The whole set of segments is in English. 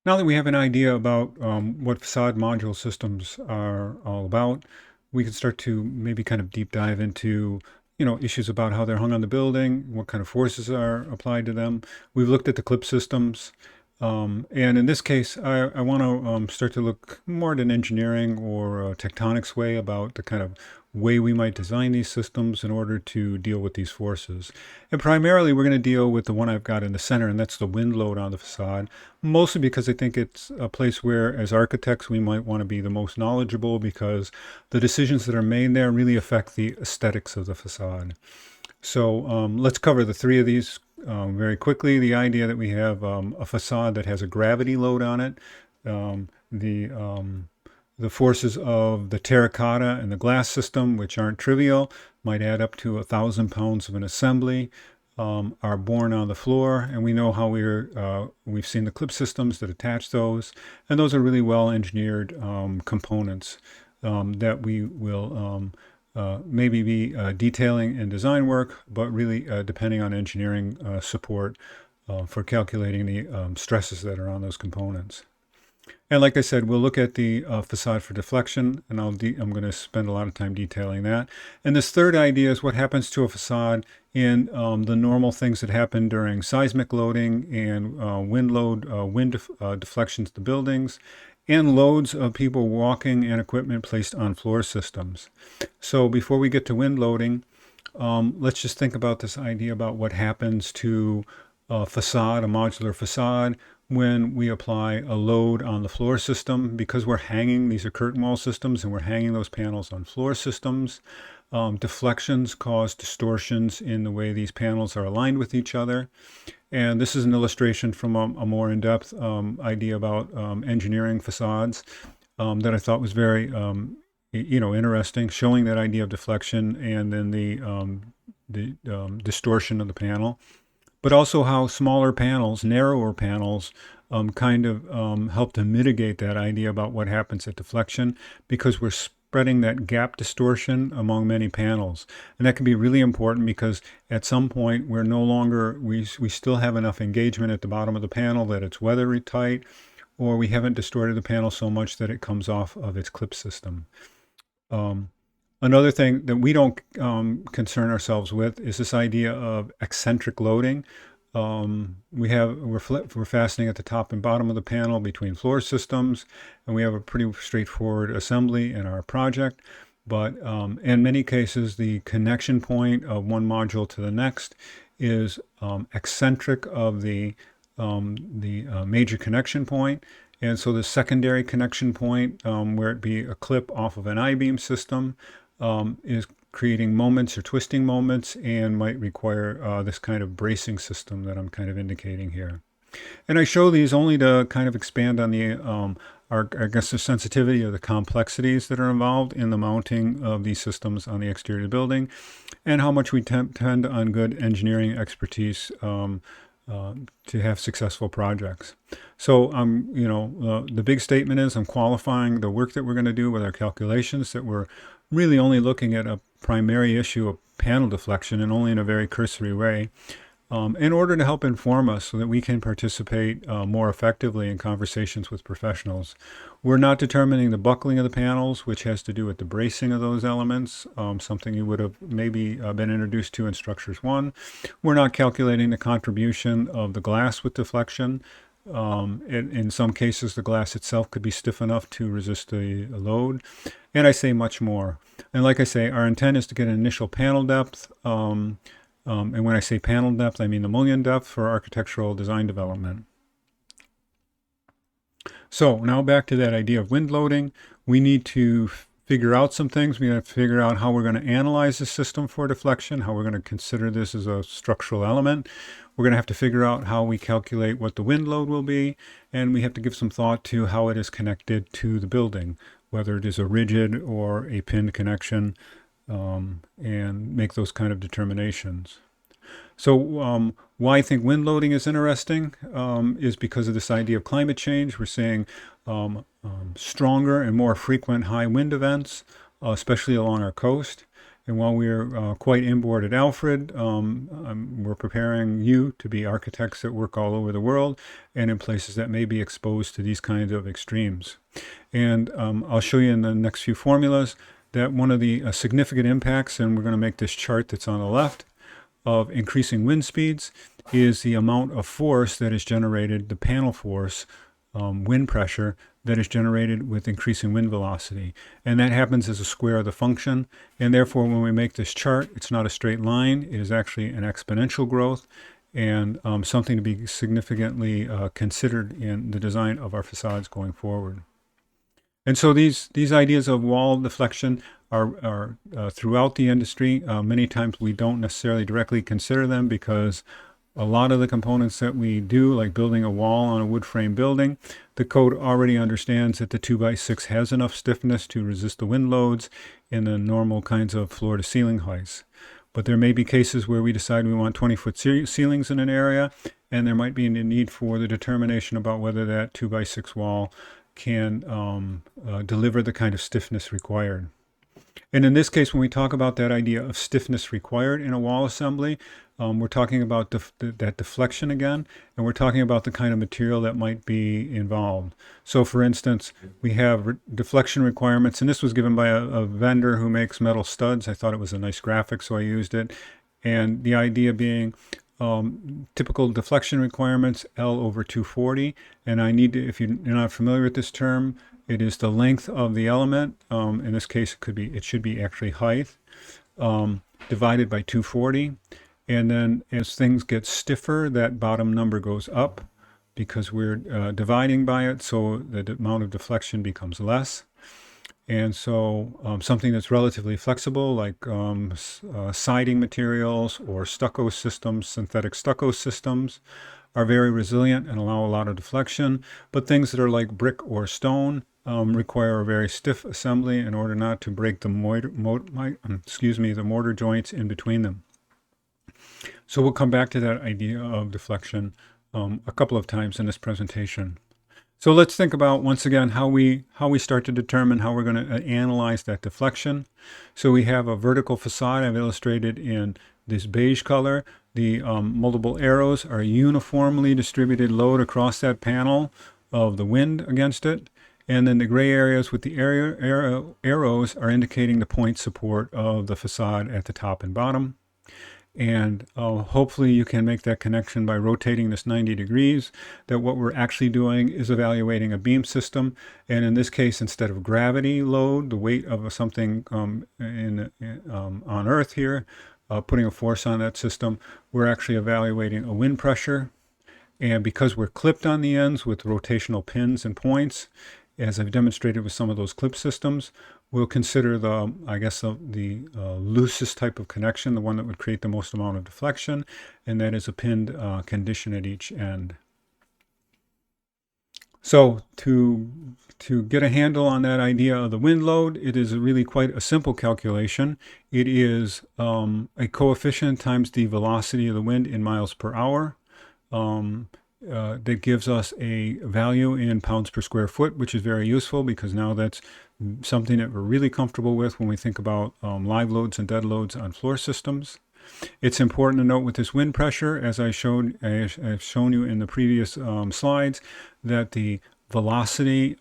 Now that we have an idea about what facade module systems are all about, we can start to maybe kind of deep dive into, issues about how they're hung on the building, what kind of forces are applied to them. We've looked at the clip systems. And in this case, I want to start to look more at an engineering or a tectonics way about the kind of way we might design these systems in order to deal with these forces. And primarily, we're going to deal with the one I've got in the center, and that's the wind load on the facade, mostly because I think it's a place where, as architects, we might want to be the most knowledgeable because the decisions that are made there really affect the aesthetics of the facade. So let's cover the three of these very quickly. The idea that we have a facade that has a gravity load on it, um, the um, the forces of the terracotta and the glass system, which aren't trivial, might add up to 1,000 pounds of an assembly, are born on the floor, and we know how we've seen the clip systems that attach those, and those are really well engineered components that we will maybe be detailing in design work, but really depending on engineering support for calculating the stresses that are on those components. And like I said, we'll look at the facade for deflection, and I'm going to spend a lot of time detailing that. And this third idea is what happens to a facade in the normal things that happen during seismic loading and wind load, deflections to buildings, and loads of people walking and equipment placed on floor systems. So before we get to wind loading, let's just think about this idea about what happens to a facade, a modular facade, when we apply a load on the floor system. Because we're hanging, these are curtain wall systems, and we're hanging those panels on floor systems. Deflections cause distortions in the way these panels are aligned with each other. And this is an illustration from a more in-depth idea about engineering facades that I thought was very interesting, showing that idea of deflection and then the distortion of the panel, but also how smaller panels, narrower panels, kind of help to mitigate that idea about what happens at deflection, because we're spreading that gap distortion among many panels. And that can be really important because at some point we're no longer, we still have enough engagement at the bottom of the panel that it's weather tight, or we haven't distorted the panel so much that it comes off of its clip system. Um, Another thing that we don't concern ourselves with is this idea of eccentric loading. We're fastening at the top and bottom of the panel between floor systems, and we have a pretty straightforward assembly in our project. But in many cases, the connection point of one module to the next is eccentric of the major connection point. And so the secondary connection point, where it be a clip off of an I-beam system, is creating moments or twisting moments and might require this kind of bracing system that I'm kind of indicating here. And I show these only to kind of expand on I guess, the sensitivity or the complexities that are involved in the mounting of these systems on the exterior of the building, and how much we tend on good engineering expertise to have successful projects. So the big statement is I'm qualifying the work that we're going to do with our calculations, that we're really only looking at a primary issue of panel deflection, and only in a very cursory way, in order to help inform us so that we can participate more effectively in conversations with professionals. We're not determining the buckling of the panels, which has to do with the bracing of those elements, something you would have maybe been introduced to in Structures 1. We're not calculating the contribution of the glass with deflection. In some cases, the glass itself could be stiff enough to resist the load. And I say much more. And like I say, our intent is to get an initial panel depth. And when I say panel depth, I mean the mullion depth for architectural design development. So now back to that idea of wind loading. We need to figure out some things. We have to figure out how we're going to analyze the system for deflection, how we're going to consider this as a structural element. We're going to have to figure out how we calculate what the wind load will be, and we have to give some thought to how it is connected to the building, whether it is a rigid or a pinned connection, and make those kind of determinations. So why I think wind loading is interesting is because of this idea of climate change. We're seeing stronger and more frequent high wind events, especially along our coast. And while we're quite inboard at Alfred, we're preparing you to be architects that work all over the world and in places that may be exposed to these kinds of extremes. And I'll show you in the next few formulas that one of the significant impacts, and we're going to make this chart that's on the left, of increasing wind speeds is the amount of force that is generated, the panel force, wind pressure that is generated with increasing wind velocity. And that happens as a square of the function. And therefore, when we make this chart, it's not a straight line. It is actually an exponential growth and something to be significantly considered in the design of our facades going forward. And so these ideas of wall deflection are throughout the industry. Many times we don't necessarily directly consider them because a lot of the components that we do, like building a wall on a wood frame building, the code already understands that the 2x6 has enough stiffness to resist the wind loads in the normal kinds of floor to ceiling heights. But there may be cases where we decide we want 20-foot ceilings in an area, and there might be a need for the determination about whether that 2x6 wall can deliver the kind of stiffness required. And in this case, when we talk about that idea of stiffness required in a wall assembly, we're talking about that deflection again, and we're talking about the kind of material that might be involved. So for instance, we have deflection requirements, and this was given by a vendor who makes metal studs. I thought it was a nice graphic, so I used it. And the idea being typical deflection requirements, L over 240. And I need to, if you're not familiar with this term, it is the length of the element. In this case, it should be actually height divided by 240. And then as things get stiffer, that bottom number goes up because we're dividing by it, so the amount of deflection becomes less. And so something that's relatively flexible, like siding materials or stucco systems, synthetic stucco systems, are very resilient and allow a lot of deflection. But things that are like brick or stone require a very stiff assembly in order not to break the mortar joints in between them. So we'll come back to that idea of deflection a couple of times in this presentation. So let's think about, once again, how we start to determine how we're going to analyze that deflection. So we have a vertical facade I've illustrated in this beige color. The multiple arrows are uniformly distributed load across that panel of the wind against it. And then the gray areas with the arrows are indicating the point support of the facade at the top and bottom. And hopefully you can make that connection by rotating this 90 degrees, that what we're actually doing is evaluating a beam system. And in this case, instead of gravity load, the weight of something on Earth here, putting a force on that system, we're actually evaluating a wind pressure. And because we're clipped on the ends with rotational pins and points, as I've demonstrated with some of those clip systems, we'll consider the loosest type of connection, the one that would create the most amount of deflection, and that is a pinned condition at each end. So to get a handle on that idea of the wind load, it is really quite a simple calculation. It is a coefficient times the velocity of the wind in miles per hour. That gives us a value in pounds per square foot, which is very useful because now that's something that we're really comfortable with when we think about live loads and dead loads on floor systems. It's important to note with this wind pressure, as I've shown you in the previous slides, that the velocity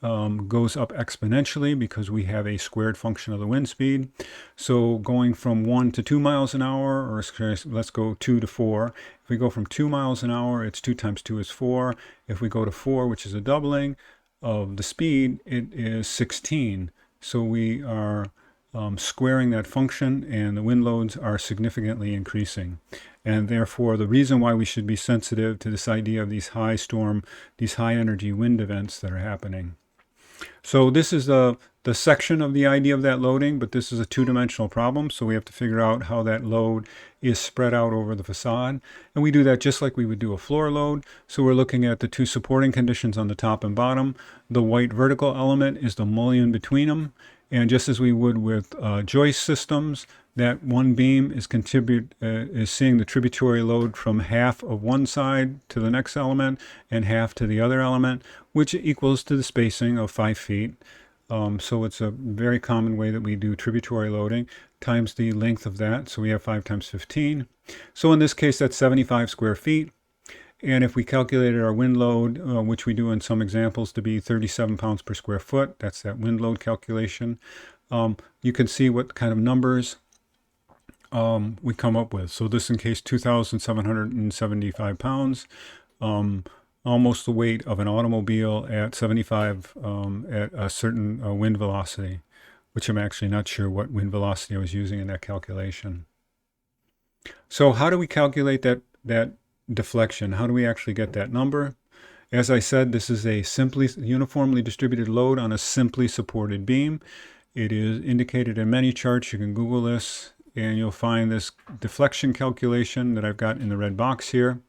goes up exponentially because we have a squared function of the wind speed. So going from 1 to 2 miles an hour, or let's go 2 to 4. If we go from 2 miles an hour, it's 2 times 2 is 4. If we go to 4, which is a doubling of the speed, it is 16. So we are squaring that function, and the wind loads are significantly increasing. And therefore, the reason why we should be sensitive to this idea of these high storm, these high energy wind events that are happening. So this is the section of the idea of that loading, but this is a two-dimensional problem, so we have to figure out how that load is spread out over the facade. And we do that just like we would do a floor load. So we're looking at the two supporting conditions on the top and bottom. The white vertical element is the mullion between them. And just as we would with joist systems, that one beam is seeing the tributary load from half of one side to the next element and half to the other element, which equals to the spacing of 5 feet. So it's a very common way that we do tributary loading, times the length of that. So we have 5 times 15. So in this case, that's 75 square feet. And if we calculated our wind load, which we do in some examples to be 37 pounds per square foot, that's that wind load calculation, you can see what kind of numbers we come up with. So this in case 2,775 pounds, almost the weight of an automobile at 75 at a certain wind velocity, which I'm actually not sure what wind velocity I was using in that calculation. So how do we calculate that deflection? How do we actually get that number? As I said, this is a simply uniformly distributed load on a simply supported beam. It is indicated in many charts. You can Google this and you'll find this deflection calculation that I've got in the red box here.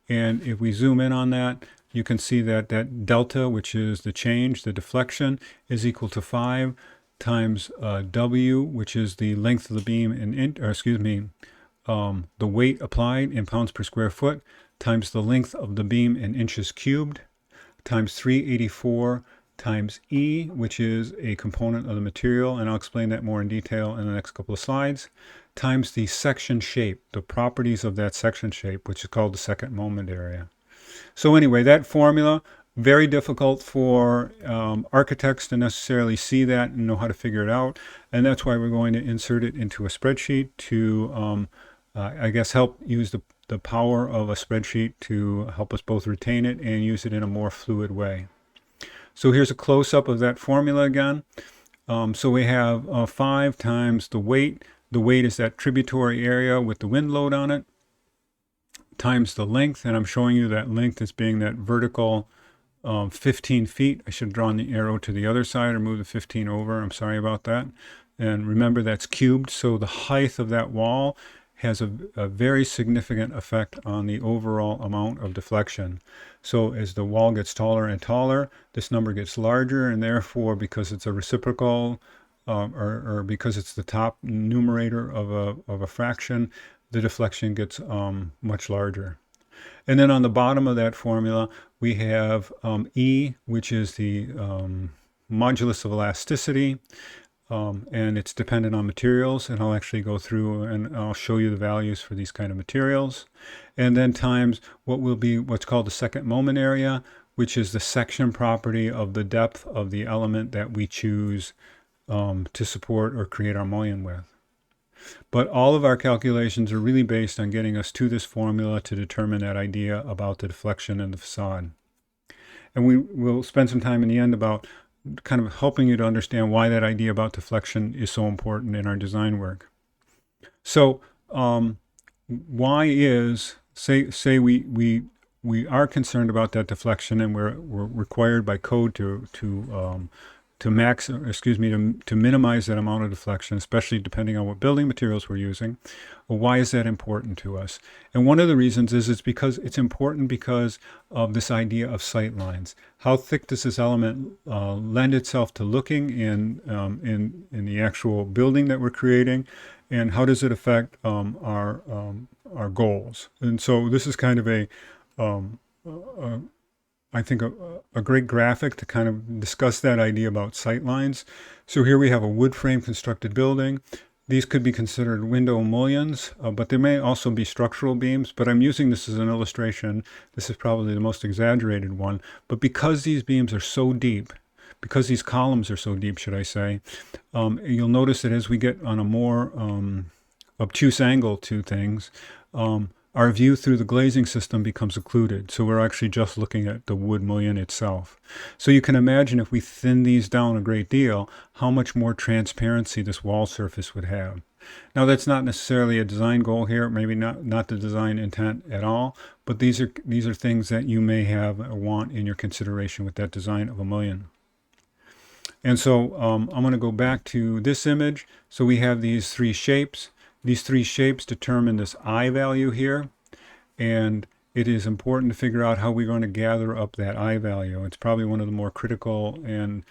And if we zoom in on that, you can see that that delta, which is the change, the deflection, is equal to 5 times W, which is the length of the beam the weight applied in pounds per square foot, times the length of the beam in inches cubed, times 384 times E, which is a component of the material, and I'll explain that more in detail in the next couple of slides, times the section shape, the properties of that section shape, which is called the second moment area. So anyway, that formula, very difficult for architects to necessarily see that and know how to figure it out, and that's why we're going to insert it into a spreadsheet to, I guess, help use the power of a spreadsheet to help us both retain it and use it in a more fluid way. So here's a close-up of that formula again. So we have 5 times the weight. The weight is that tributary area with the wind load on it, times the length, and I'm showing you that length as being that vertical 15 feet. I should have drawn the arrow to the other side or move the 15 over. I'm sorry about that. And remember, that's cubed, so the height of that wall has a very significant effect on the overall amount of deflection. So as the wall gets taller and taller, this number gets larger, and therefore, because it's a reciprocal, or because it's the top numerator of a fraction, the deflection gets much larger. And then on the bottom of that formula, we have E, which is the modulus of elasticity, and it's dependent on materials, and I'll actually go through and I'll show you the values for these kind of materials. And then times what will be what's called the second moment area, which is the section property of the depth of the element that we choose to support or create our mullion with. But all of our calculations are really based on getting us to this formula to determine that idea about the deflection in the facade. And we will spend some time in the end about kind of helping you to understand why that idea about deflection is so important in our design work. So why is, say we are concerned about that deflection, and we're required by code to minimize that amount of deflection, especially depending on what building materials we're using. Well, why is that important to us? And one of the reasons is because it's important because of this idea of sight lines. How thick does this element lend itself to looking in the actual building that we're creating, and how does it affect our goals? And so this is kind of I think a great graphic to kind of discuss that idea about sight lines. So here we have a wood frame constructed building. These could be considered window mullions, but there may also be structural beams, but I'm using this as an illustration. This is probably the most exaggerated one, but because these beams are so deep, because these columns are so deep, should I say, you'll notice that as we get on a more obtuse angle to things, our view through the glazing system becomes occluded. So we're actually just looking at the wood mullion itself. So you can imagine if we thin these down a great deal, how much more transparency this wall surface would have. Now that's not necessarily a design goal here, maybe not the design intent at all, but these are things that you may have or want in your consideration with that design of a mullion. And so I'm going to go back to this image. So we have these 3 shapes. These 3 shapes determine this I value here, and it is important to figure out how we're going to gather up that I value. It's probably one of the more critical and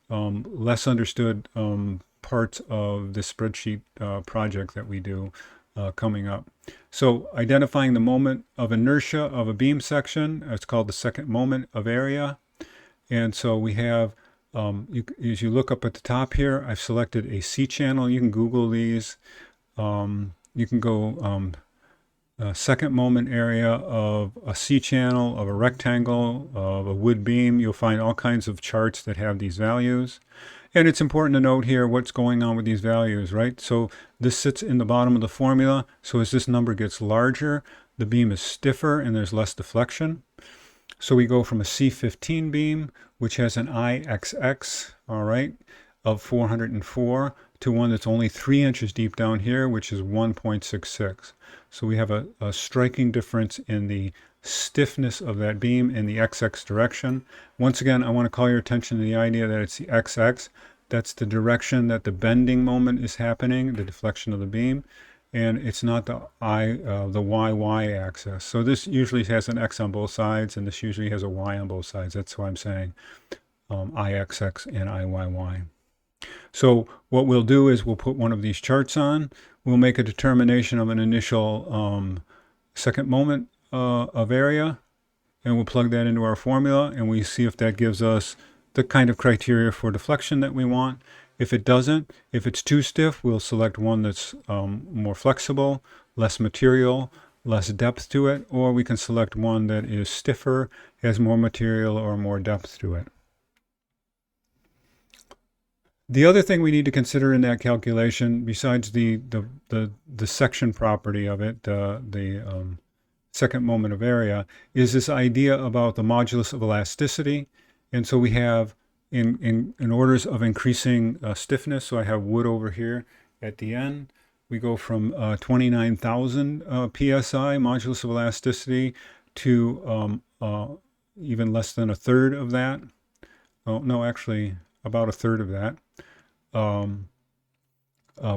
less understood parts of this spreadsheet project that we do coming up. So identifying the moment of inertia of a beam section, it's called the second moment of area. And so we have As you look up at the top here, I've selected a C channel. You can Google these. You can go second moment area of a C channel, of a rectangle, of a wood beam. You'll find all kinds of charts that have these values. And it's important to note here what's going on with these values, right? So this sits in the bottom of the formula. So as this number gets larger, the beam is stiffer and there's less deflection. So we go from a C15 beam, which has an IXX, all right, of 404, to one that's only 3 inches deep down here, which is 1.66. So we have a striking difference in the stiffness of that beam in the XX direction. Once again, I want to call your attention to the idea that it's the XX. That's the direction that the bending moment is happening, the deflection of the beam. And it's not the YY axis. So this usually has an X on both sides, and this usually has a Y on both sides. That's why I'm saying IXX and IYY. So what we'll do is we'll put one of these charts on. We'll make a determination of an initial second moment of area, and we'll plug that into our formula, and we see if that gives us the kind of criteria for deflection that we want. If it doesn't, if it's too stiff, we'll select one that's more flexible, less material, less depth to it, or we can select one that is stiffer, has more material or more depth to it. The other thing we need to consider in that calculation, besides the section property of it, the second moment of area, is this idea about the modulus of elasticity. And so we have in orders of increasing stiffness, so I have wood over here at the end. We go from 29,000 psi modulus of elasticity to even less than a third of that. Oh, no, actually about a third of that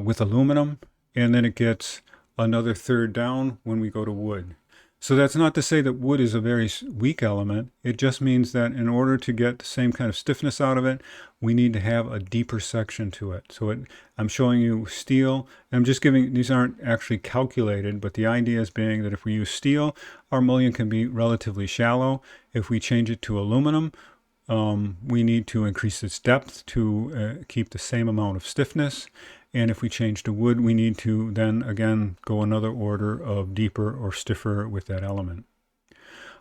with aluminum. And then it gets another third down when we go to wood. So that's not to say that wood is a very weak element. It just means that in order to get the same kind of stiffness out of it, we need to have a deeper section to it. So I'm showing you steel. I'm just giving, these aren't actually calculated, but the idea is being that if we use steel, our mullion can be relatively shallow. If we change it to aluminum, we need to increase its depth to keep the same amount of stiffness. And if we change to wood, we need to then again go another order of deeper or stiffer with that element.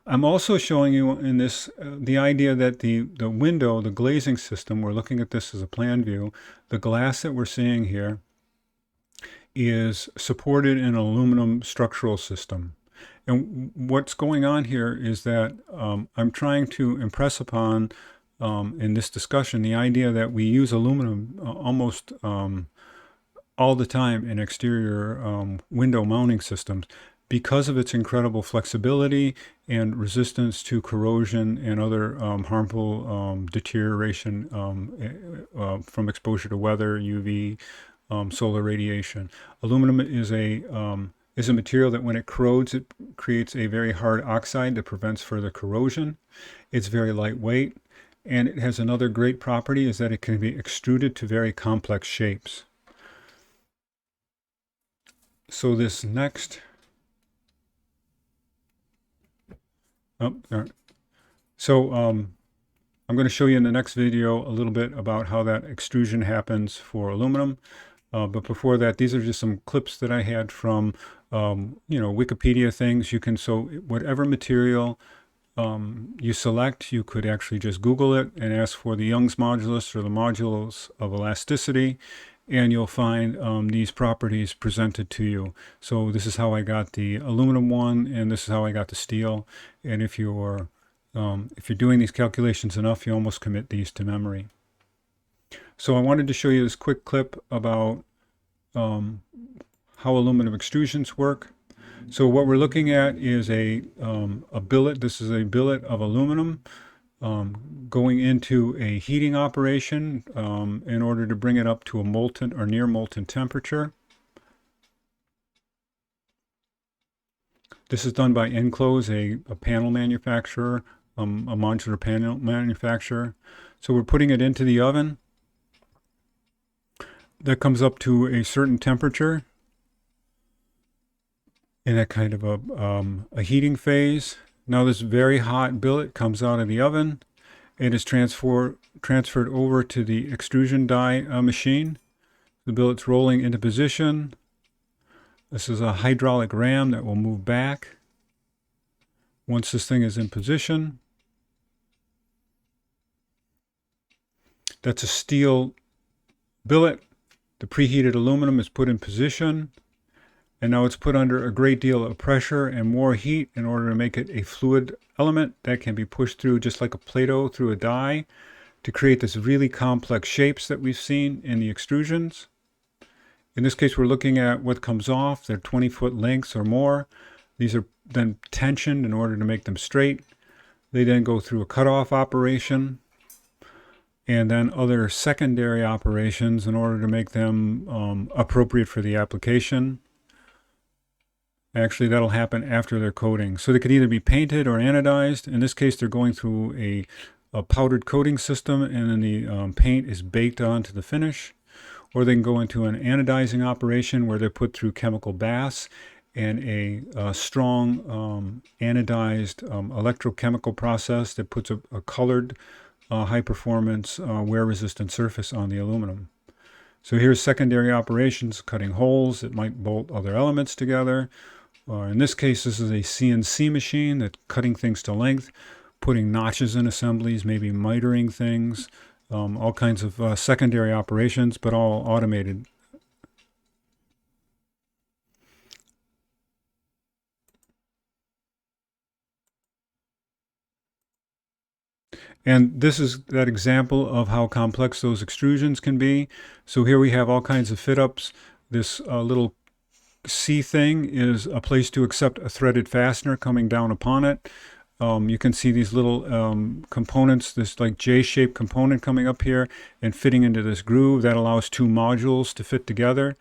I'm also showing you in this the idea that the window, the glazing system, we're looking at this as a plan view, the glass that we're seeing here is supported in an aluminum structural system. And what's going on here is that I'm trying to impress upon in this discussion the idea that we use aluminum almost all the time in exterior window mounting systems because of its incredible flexibility and resistance to corrosion and other harmful deterioration from exposure to weather, UV, solar radiation. Aluminum is a material that when it corrodes, it creates a very hard oxide that prevents further corrosion. It's very lightweight, and it has another great property is that it can be extruded to very complex shapes. So this next, I'm going to show you in the next video a little bit about how that extrusion happens for aluminum. But before that, these are just some clips that I had from, Wikipedia things. You can, so whatever material you select, you could actually just Google it and ask for the Young's modulus or the modulus of elasticity, and you'll find these properties presented to you. So this is how I got the aluminum one, and this is how I got the steel. And if you're doing these calculations enough, you almost commit these to memory. So I wanted to show you this quick clip about how aluminum extrusions work. So what we're looking at is a billet. This is a billet of aluminum going into a heating operation in order to bring it up to a molten or near molten temperature. This is done by Enclose, a panel manufacturer, a modular panel manufacturer. So we're putting it into the oven. That comes up to a certain temperature in that kind of a heating phase. Now this very hot billet comes out of the oven, It is transferred over to the extrusion die machine. The billet's rolling into position. This is a hydraulic ram that will move back once this thing is in position. That's a steel billet. The preheated aluminum is put in position, and now it's put under a great deal of pressure and more heat in order to make it a fluid element that can be pushed through just like a Play-Doh through a die to create this really complex shapes that we've seen in the extrusions. In this case, we're looking at what comes off. They're 20-foot lengths or more. These are then tensioned in order to make them straight. They then go through a cutoff operation and then other secondary operations in order to make them appropriate for the application. Actually, that'll happen after they're coating. So they could either be painted or anodized. In this case, they're going through a powdered coating system, and then the paint is baked onto the finish. Or they can go into an anodizing operation where they're put through chemical baths and a strong anodized electrochemical process that puts a colored high-performance wear-resistant surface on the aluminum. So here's secondary operations, cutting holes that might bolt other elements together. In this case, this is a CNC machine that's cutting things to length, putting notches in assemblies, maybe mitering things, all kinds of secondary operations, but all automated. And this is that example of how complex those extrusions can be. So here we have all kinds of fit-ups. This little C thing is a place to accept a threaded fastener coming down upon it. You can see these little components, this like J-shaped component coming up here and fitting into this groove. That allows two modules to fit together.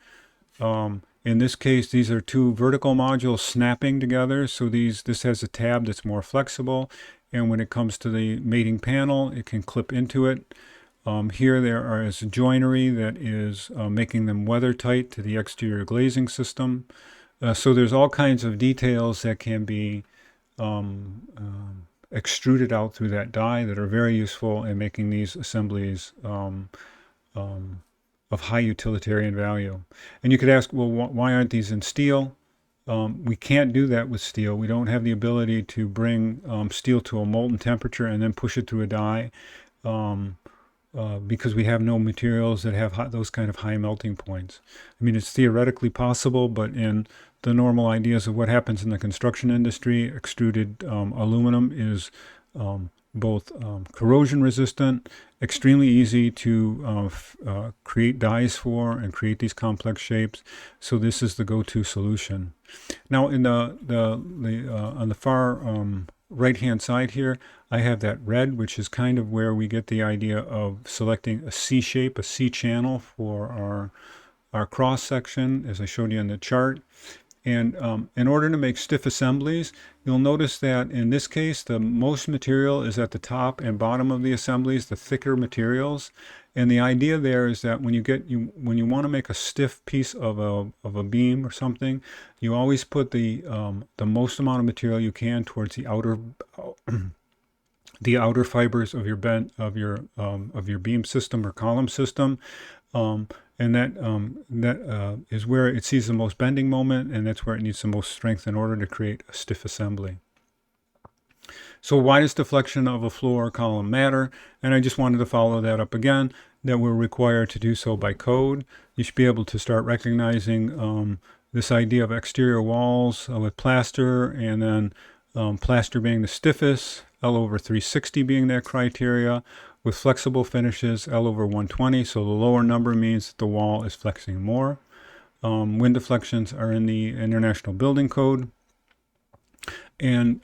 In this case, these are two vertical modules snapping together. So this has a tab that's more flexible. And when it comes to the mating panel, it can clip into it. Here there is joinery that is making them weather tight to the exterior glazing system. So there's all kinds of details that can be extruded out through that die that are very useful in making these assemblies of high utilitarian value. And you could ask, well, why aren't these in steel? We can't do that with steel. We don't have the ability to bring steel to a molten temperature and then push it through a die because we have no materials that have those kind of high melting points. I mean, it's theoretically possible, but in the normal ideas of what happens in the construction industry, extruded aluminum is both corrosion resistant, extremely easy to create dies for and create these complex shapes. So this is the go-to solution. Now in on the far right-hand side here, I have that red, which is kind of where we get the idea of selecting a C shape, a C channel for our cross section, as I showed you in the chart. And in order to make stiff assemblies, you'll notice that in this case, the most material is at the top and bottom of the assemblies, the thicker materials. And the idea there is that when you want to make a stiff piece of a beam or something, you always put the most amount of material you can towards the outer the outer fibers of your beam system or column system. And that is where it sees the most bending moment, and that's where it needs the most strength in order to create a stiff assembly. So why does deflection of a floor or column matter? And I just wanted to follow that up again, that we're required to do so by code. You should be able to start recognizing this idea of exterior walls with plaster, and then plaster being the stiffest, L/360 being that criteria, with flexible finishes, L/120, so the lower number means that the wall is flexing more. Wind deflections are in the International Building Code. And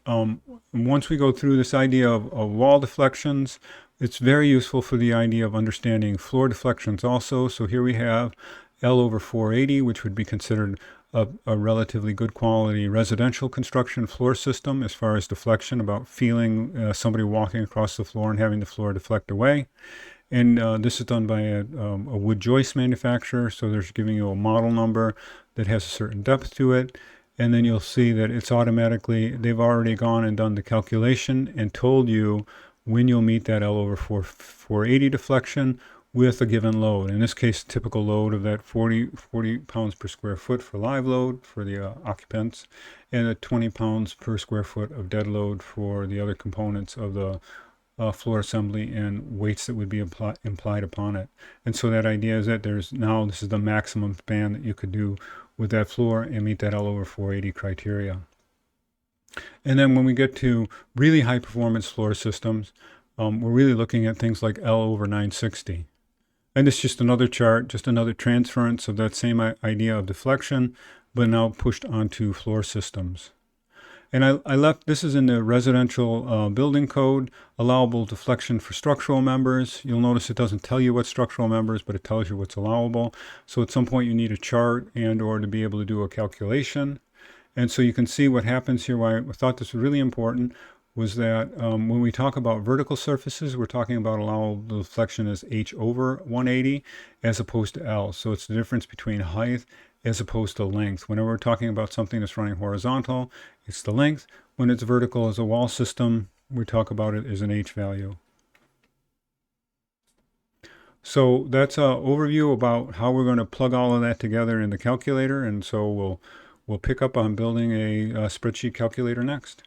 once we go through this idea of wall deflections, it's very useful for the idea of understanding floor deflections also. So here we have L/480, which would be considered a relatively good quality residential construction floor system as far as deflection, about feeling somebody walking across the floor and having the floor deflect away. And this is done by a wood joist manufacturer, so they're giving you a model number that has a certain depth to it. And then you'll see that it's automatically, they've already gone and done the calculation and told you when you'll meet that L over 480 deflection with a given load. In this case, typical load of that 40 pounds per square foot for live load for the occupants, and a 20 pounds per square foot of dead load for the other components of the floor assembly and weights that would be implied upon it. And so that idea is that this is the maximum span that you could do with that floor and meet that L over 480 criteria. And then when we get to really high performance floor systems, we're really looking at things like L over 960. And it's just another chart, just another transference of that same idea of deflection, but now pushed onto floor systems. And I left, this is in the residential building code, allowable deflection for structural members. You'll notice it doesn't tell you what structural members, but it tells you what's allowable. So at some point you need a chart and or to be able to do a calculation. And so you can see what happens here. Why I thought this was really important was that when we talk about vertical surfaces, we're talking about allowable deflection as H over 180 as opposed to L. So it's the difference between height as opposed to length. Whenever we're talking about something that's running horizontal, it's the length. When it's vertical as a wall system, we talk about it as an H value. So that's an overview about how we're going to plug all of that together in the calculator. And so we'll pick up on building a spreadsheet calculator next.